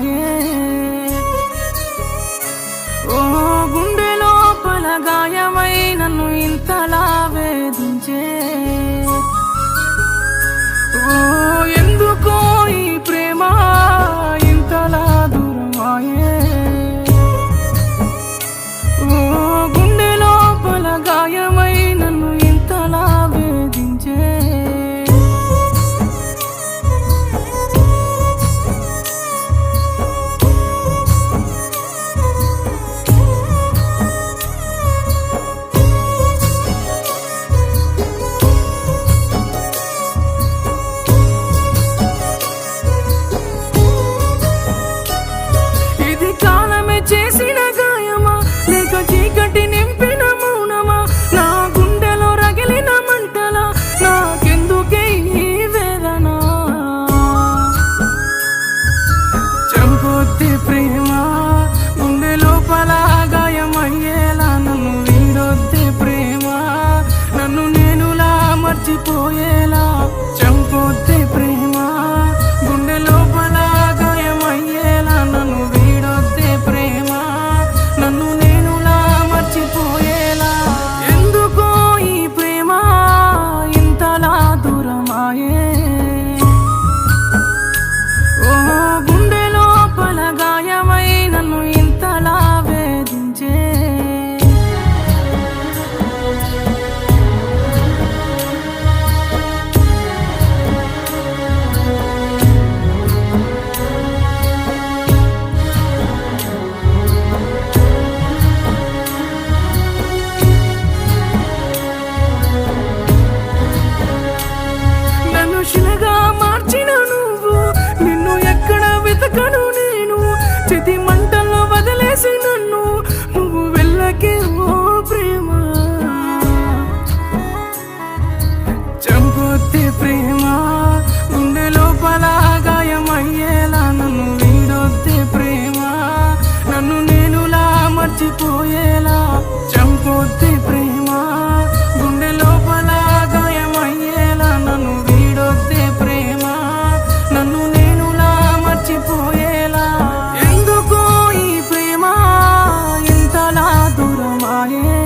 దూరమాయే ఓ గుండె లోపల గాయమై నన్ను ఇంతలా వేధించే ఓ ఎందుకో ఈ ప్రేమ ఇంతలా దూరమాయే ఓ గుండె లోపల గాయమై నన్ను ఇంతలా వేధించే చేసిన గాయమా లేక చీకటి నింపిన మౌనమా నా గుండెలో రగిలిన మంటలా నాకెందుకే ఈ వేదన చంపొద్దే ప్రేమ గుండె లోపల గాయమయ్యేలా నన్ను వీడొద్దే ప్రేమ నన్ను నేనులా మర్చిపోయేలా చంపొద్దే ప్రేమ గుండె లోపల గాయమయ్యేలా నన్ను వీడొద్దే ప్రేమ నన్ను నేనులా మర్చిపోయేలా ఎందుకో ఈ ప్రేమ ఇంతలా దూరమాయే ఓ గుండె లోపల గాయమై నన్ను ఇంతలా వేధించే శిలగా మార్చిన నువ్వు నిన్ను ఎక్కడ వెతకను నేను చితి మంటల్లో వదిలేసి నన్ను నువ్వు వెళ్ళకే ఓ ప్రేమ చంపొద్దే ప్రేమ గుండె లోపల గాయమయ్యేలా నన్ను వీడొద్దే ప్రేమ నన్ను నేనులా మర్చిపోయేలా చంపొద్దే ప్రేమ గుండె లోపల గాయమయ్యేలా నన్ను వీడొద్దే ప్రేమ నన్ను నేనులా మర్చిపోయేలా ఎందుకో ఈ ప్రేమ ఇంతలా దూరమాయే